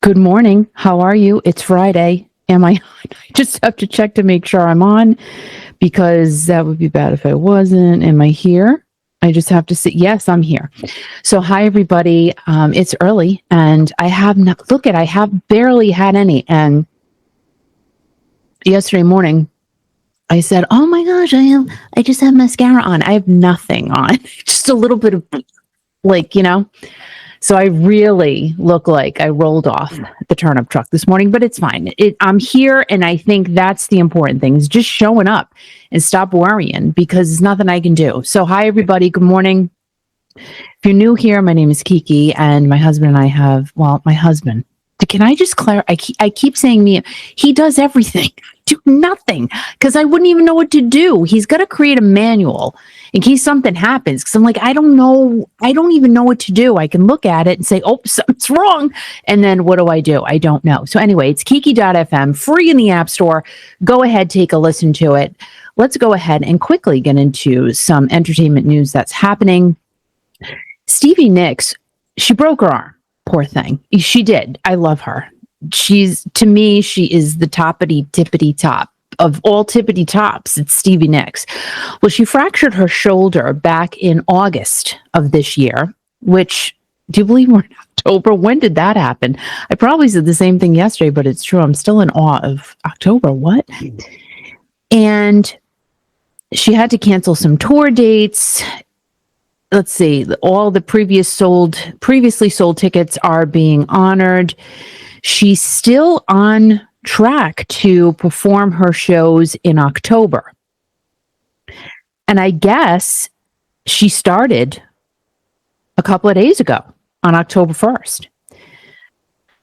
Good morning. How are you? It's Friday. Am I on? I just have to check to make sure I'm on because that would be bad if I wasn't. Am I here? I just have to say, yes, I'm here. So, hi, everybody. It's early and I have not, look at, I have barely had any. And yesterday morning, I said, oh my gosh, I just have mascara on. I have nothing on, just a little bit of like. So I really look like I rolled off the turnip truck this morning, but it's fine. I'm here, and I think that's the important thing is just showing up and stop worrying because there's nothing I can do. So hi, everybody. Good morning. If you're new here, my name is Kiki, and my husband and I my husband. Can I just clarify? I keep saying me. He does everything. Do nothing because I wouldn't even know what to do. He's got to create a manual in case something happens. Because I'm like, I don't know. I don't even know what to do. I can look at it and say, oh, something's wrong. And then what do? I don't know. So anyway, it's kiki.fm, free in the App Store. Go ahead, take a listen to it. Let's go ahead and quickly get into some entertainment news that's happening. Stevie Nicks, she broke her arm. Poor thing. She did. I love her. To me, she is the tippity top of all tippity tops. It's Stevie Nicks. Well, she fractured her shoulder back in August of this year, which, do you believe we're in October? When did that happen? I probably said the same thing yesterday, but it's true. I'm still in awe of October. What? And she had to cancel some tour dates. Let's see, all the previously sold tickets are being honored. She's still on track to perform her shows in October. And I guess she started a couple of days ago on October 1st.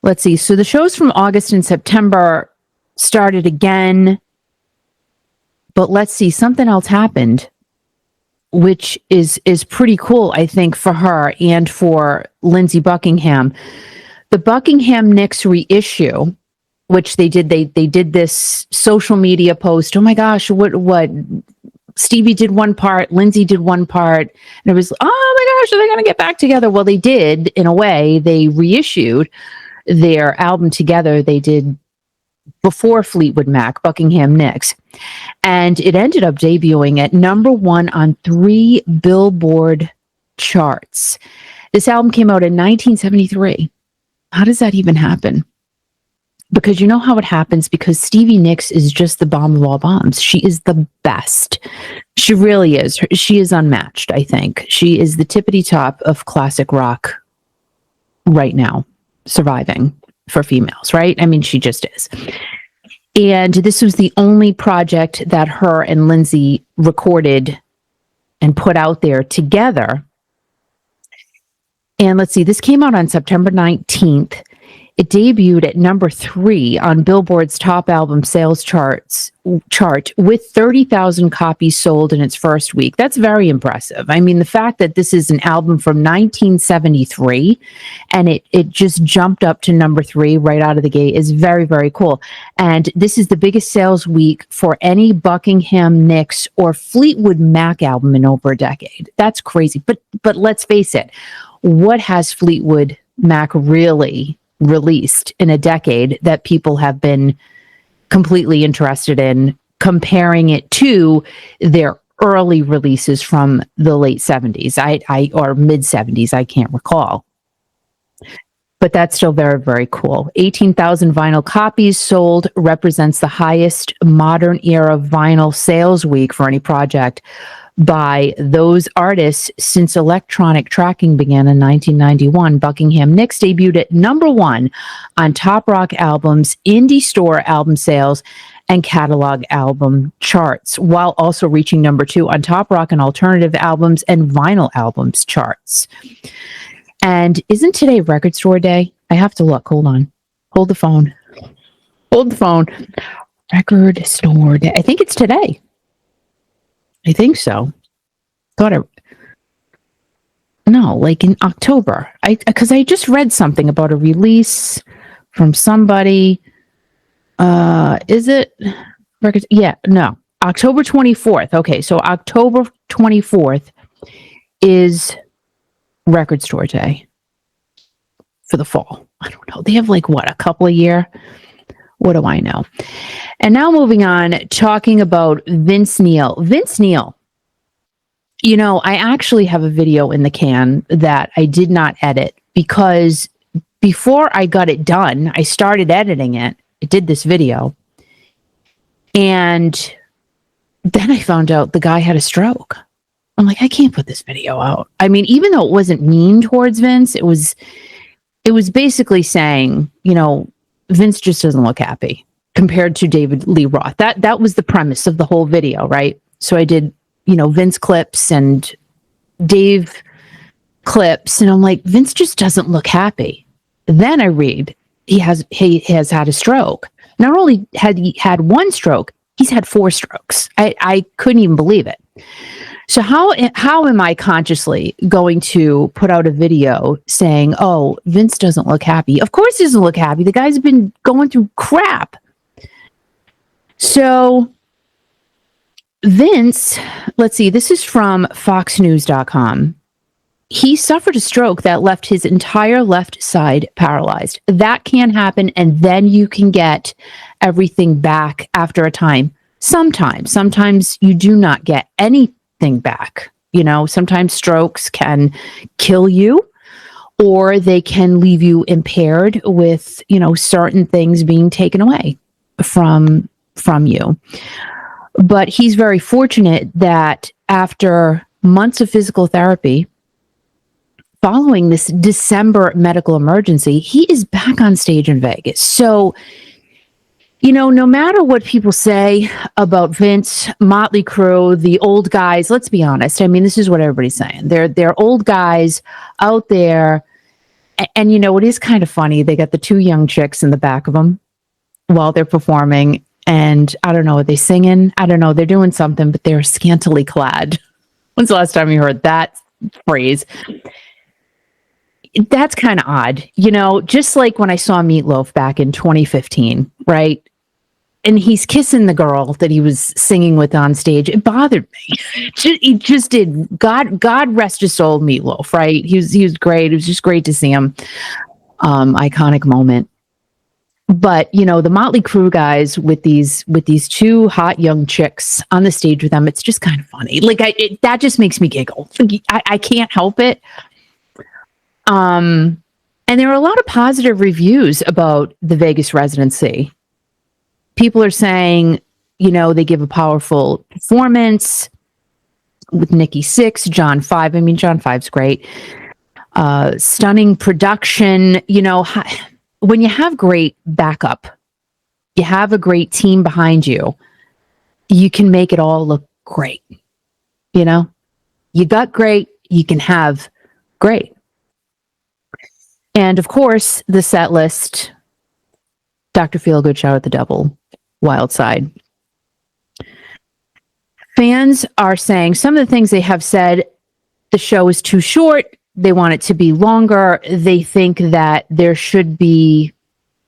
Let's see. So the shows from August and September started again. But let's see, something else happened, which is pretty cool, I think, for her and for Lindsey Buckingham. The Buckingham Nicks reissue, which they did this social media post. Oh my gosh, what Stevie did one part, Lindsey did one part, and it was, oh my gosh, are they going to get back together? Well, they did, in a way. They reissued their album together. They did before Fleetwood Mac, Buckingham Nicks. And it ended up debuting at number 1 on 3 Billboard charts. This album came out in 1973. How does that even happen? Because you know how it happens? Because Stevie Nicks is just the bomb of all bombs. She is the best. She really is. She is unmatched, I think. She is the tippity top of classic rock right now, surviving for females, right? I mean, she just is. And this was the only project that her and Lindsey recorded and put out there together. And let's see, this came out on September 19th. It debuted at number 3 on Billboard's top album sales chart with 30,000 copies sold in its first week. That's very impressive. I mean, the fact that this is an album from 1973 and it just jumped up to number 3 right out of the gate is very, very cool. And this is the biggest sales week for any Buckingham Nicks or Fleetwood Mac album in over a decade. That's crazy. But let's face it, what has Fleetwood Mac really released in a decade that people have been completely interested in, comparing it to their early releases from the late 70s or mid 70s? I can't recall. But that's still very, very cool. 18,000 vinyl copies sold represents the highest modern era vinyl sales week for any project by those artists since electronic tracking began in 1991. Buckingham Nicks debuted at number 1 on Top Rock Albums, Indie Store album sales, and catalog album charts, while also reaching number 2 on Top Rock and Alternative Albums and Vinyl Albums charts. And isn't today Record Store Day? I have to look. Hold on. Hold the phone. Record Store Day. I think it's today. I think so. Like in October. Because I just read something about a release from somebody. Is it records? Yeah, no. October 24th. Okay, so October 24th is Record Store Day. for the fall. I don't know. They have like what, a couple a year? What do I know? And now moving on, talking about Vince Neil. Vince Neil, I actually have a video in the can that I did not edit because before I got it done, I started editing it. I did this video. And then I found out the guy had a stroke. I'm like, I can't put this video out. I mean, even though it wasn't mean towards Vince, it was basically saying, Vince just doesn't look happy compared to David Lee Roth. That was the premise of the whole video, right? So I did, Vince clips and Dave clips, and I'm like, Vince just doesn't look happy. Then I read he has had a stroke. Not only had he had one stroke, he's had 4 strokes. I couldn't even believe it. So how am I consciously going to put out a video saying, oh, Vince doesn't look happy? Of course he doesn't look happy. The guy's been going through crap. So Vince, let's see, this is from foxnews.com. He suffered a stroke that left his entire left side paralyzed. That can happen, and then you can get everything back after a time. Sometimes you do not get anything back. Sometimes strokes can kill you, or they can leave you impaired with, certain things being taken away from you. But he's very fortunate that after months of physical therapy, following this December medical emergency, he is back on stage in Vegas. So, no matter what people say about Vince, Motley Crue, the old guys, let's be honest. I mean, this is what everybody's saying. They're old guys out there. And it is kind of funny. They got the 2 young chicks in the back of them while they're performing. And I don't know, are they singing? I don't know. They're doing something, but they're scantily clad. When's the last time you heard that phrase? That's kind of odd. Just like when I saw Meatloaf back in 2015, right? And he's kissing the girl that he was singing with on stage. It bothered me. He just did. God rest his soul, Meatloaf, right? He was great. It was just great to see him. Iconic moment. But, the Motley Crue guys with these 2 hot young chicks on the stage with them, it's just kind of funny. Like, that just makes me giggle. I can't help it. And there are a lot of positive reviews about the Vegas residency. People are saying, they give a powerful performance with Nikki Sixx, John 5. I mean, John 5's great. Stunning production. When you have great backup, you have a great team behind you, you can make it all look great. You got great, you can have great. And of course, the set list, Dr. Feelgood, Shout at the Devil, Wild Side. Fans are saying some of the things they have said, the show is too short. They want it to be longer. They think that there should be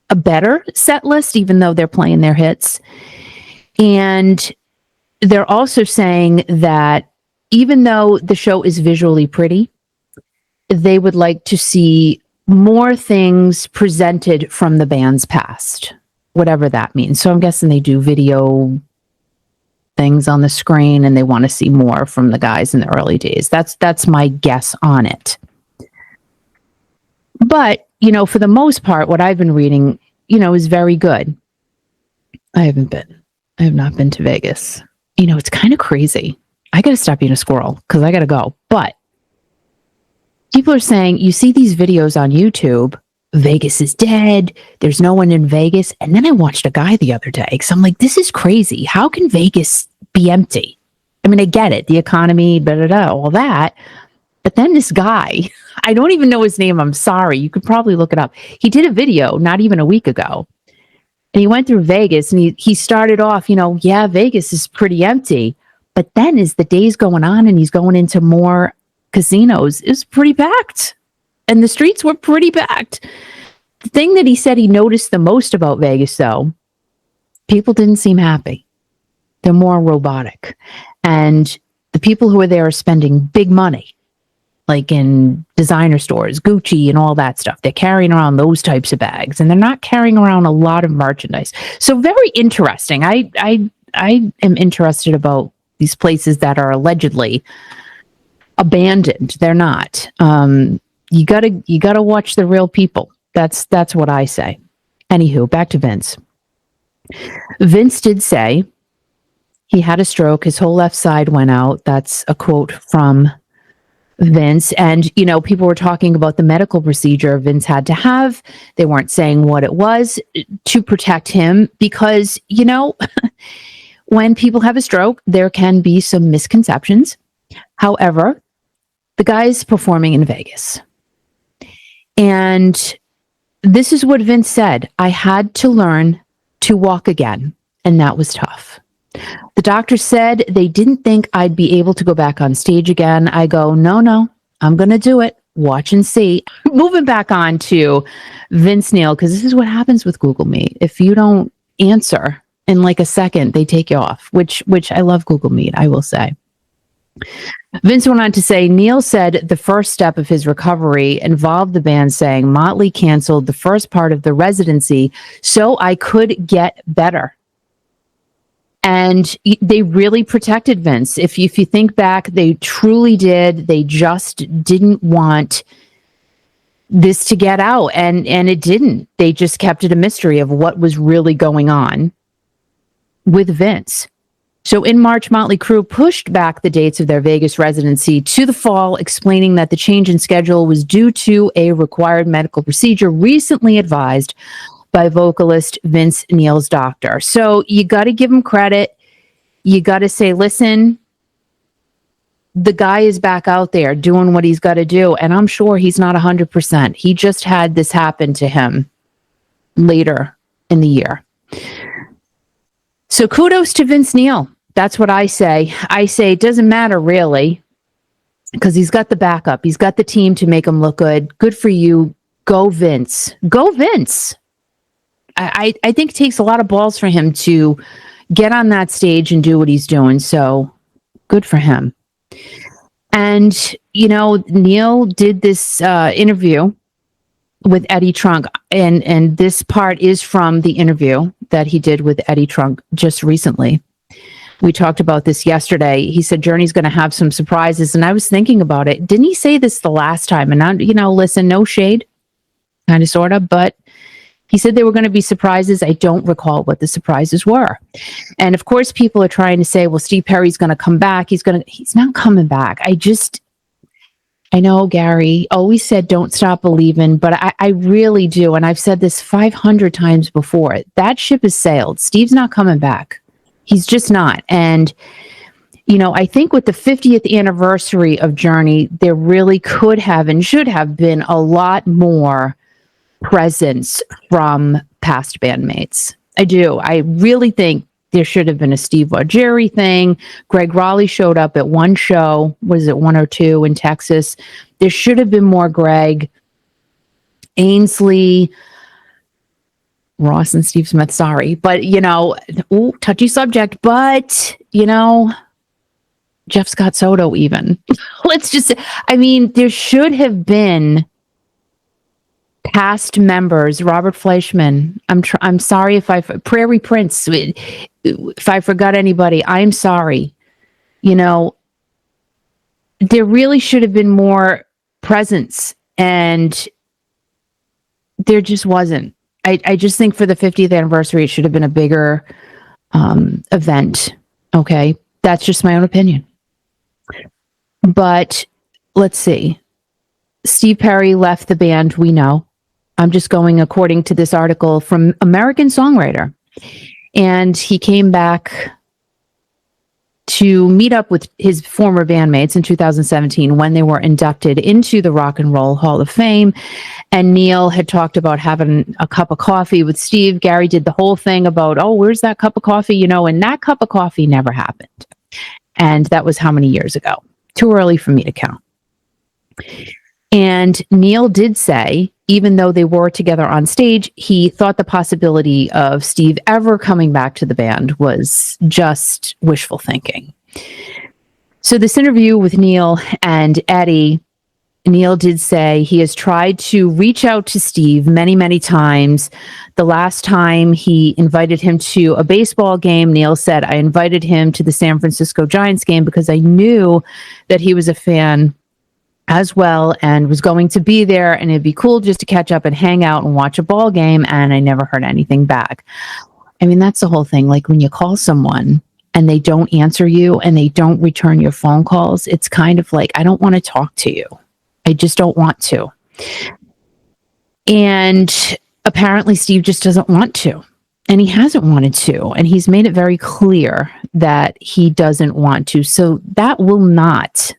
a better set list, even though they're playing their hits. And they're also saying that even though the show is visually pretty, they would like to see more things presented from the band's past, whatever that means. So I'm guessing they do video things on the screen and they want to see more from the guys in the early days. That's my guess on it. But, for the most part, what I've been reading, is very good. I have not been to Vegas. It's kind of crazy. I got to stop being a squirrel because I got to go. But people are saying, you see these videos on YouTube, Vegas is dead. There's no one in Vegas. And then I watched a guy the other day because I'm like, this is crazy. How can Vegas be empty? I mean, I get it. The economy, all that. But then this guy, I don't even know his name. I'm sorry. You could probably look it up. He did a video not even a week ago. And he went through Vegas and he started off, Vegas is pretty empty. But then as the day's going on and he's going into more casinos, it was pretty packed. And the streets were pretty packed. The thing that he said he noticed the most about Vegas, though, people didn't seem happy. They're more robotic. And the people who are there are spending big money. like in designer stores, Gucci and all that stuff. They're carrying around those types of bags, and they're not carrying around a lot of merchandise. So very interesting. I am interested about these places that are allegedly abandoned. They're not. You gotta watch the real people. That's what I say. Anywho, back to Vince. Vince did say he had a stroke. His whole left side went out. That's a quote from Vince. And, people were talking about the medical procedure Vince had to have. They weren't saying what it was to protect him because, when people have a stroke, there can be some misconceptions. However, the guy's performing in Vegas. And this is what Vince said. I had to learn to walk again, and that was tough. The doctor said they didn't think I'd be able to go back on stage again. I go, no, I'm going to do it. Watch and see. Moving back on to Vince Neil, because this is what happens with Google Meet. If you don't answer in like a second, they take you off, which I love Google Meet, I will say. Vince went on to say, Neil said the first step of his recovery involved the band saying Motley canceled the first part of the residency so I could get better. And they really protected Vince. If you think back, they truly did. They just didn't want this to get out. And it didn't. They just kept it a mystery of what was really going on with Vince. So in March, Motley Crue pushed back the dates of their Vegas residency to the fall, explaining that the change in schedule was due to a required medical procedure recently advised by vocalist Vince Neil's doctor. So you got to give him credit. You got to say, listen, the guy is back out there doing what he's got to do. And I'm sure he's not 100%. He just had this happen to him later in the year. So kudos to Vince Neil. That's what I say. I say it doesn't matter really because he's got the backup. He's got the team to make him look good. Good for you. Go Vince. Go Vince. I think it takes a lot of balls for him to get on that stage and do what he's doing. So good for him. And, Neil did this interview with Eddie Trunk. And this part is from the interview that he did with Eddie Trunk just recently. We talked about this yesterday. He said Journey's going to have some surprises. And I was thinking about it. Didn't he say this the last time? And, listen, no shade, kind of, sort of, but he said there were going to be surprises. I don't recall what the surprises were. And of course, people are trying to say, well, Steve Perry's going to come back. He's not coming back. I know Gary always said, don't stop believing, but I really do. And I've said this 500 times before. That ship has sailed. Steve's not coming back. He's just not. And, I think with the 50th anniversary of Journey, there really could have and should have been a lot more presence from past bandmates. I do. I really think there should have been a Steve Jerry thing. Greg Raleigh showed up at one show. Was it one or two in Texas? There should have been more Greg, Ainsley, Ross and Steve Smith. Sorry. But, touchy subject. But, Jeff Scott Soto even. Let's just say, there should have been past members, Robert Fleischman. I'm sorry if Prairie Prince, if I forgot anybody, I'm sorry. There really should have been more presence, and there just wasn't. I just think for the 50th anniversary, it should have been a bigger event. Okay, that's just my own opinion. But let's see. Steve Perry left the band, we know. I'm just going according to this article from American Songwriter. And he came back to meet up with his former bandmates in 2017 when they were inducted into the Rock and Roll Hall of Fame. And Neil had talked about having a cup of coffee with Steve. Gary did the whole thing about, where's that cup of coffee? And that cup of coffee never happened. And that was how many years ago? Too early for me to count. And Neil did say, even though they were together on stage, he thought the possibility of Steve ever coming back to the band was just wishful thinking. So this interview with Neil and Eddie Neil did say he has tried to reach out to Steve many, many times. The last time he invited him to a baseball game, Neil said, I invited him to the San Francisco Giants game because I knew that he was a fan as well and was going to be there, and it'd be cool just to catch up and hang out and watch a ball game. And I never heard anything back. I mean, that's the whole thing. Like when you call someone and they don't answer you and they don't return your phone calls, it's kind of like, I don't want to talk to you. I just don't want to. And apparently Steve just doesn't want to. And he hasn't wanted to. And he's made it very clear that he doesn't want to. So that will not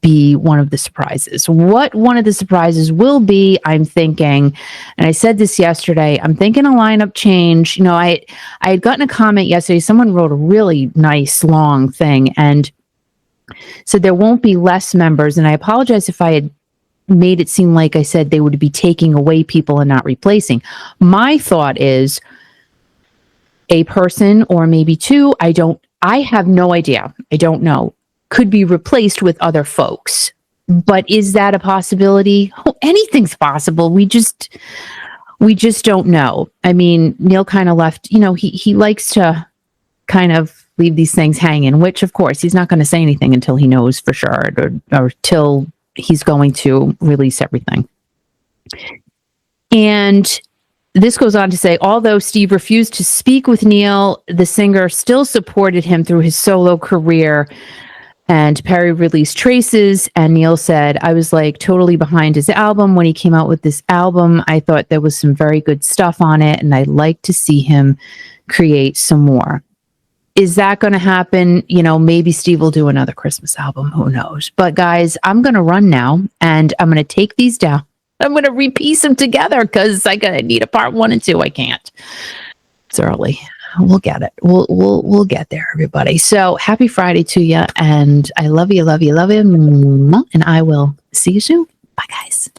be one of the surprises. What one of the surprises will be, I'm thinking, and I said this yesterday, I'm thinking a lineup change. You know, I had gotten a comment yesterday. Someone wrote a really nice long thing and said there won't be less members. And I apologize if I had made it seem like I said they would be taking away people and not replacing. My thought is a person or maybe two, I have no idea. I don't know. Could be replaced with other folks. But is that a possibility? Oh, anything's possible. We just don't know. I mean, Neil kind of left, you know, he likes to kind of leave these things hanging, which of course he's not going to say anything until he knows for sure or till he's going to release everything. And this goes on to say, although Steve refused to speak with Neil, the singer still supported him through his solo career. And Perry released Traces, and Neil said, I was like totally behind his album. When he came out with this album, I thought there was some very good stuff on it, and I'd like to see him create some more. Is that going to happen? You know, maybe Steve will do another Christmas album. Who knows? But guys, I'm going to run now, and I'm going to take these down. I'm going to repiece them together because I need a part 1 and 2. I can't. It's early. We'll get it. We'll get there, everybody. So happy Friday to you. And I love you, love you, love you. And I will see you soon. Bye, guys.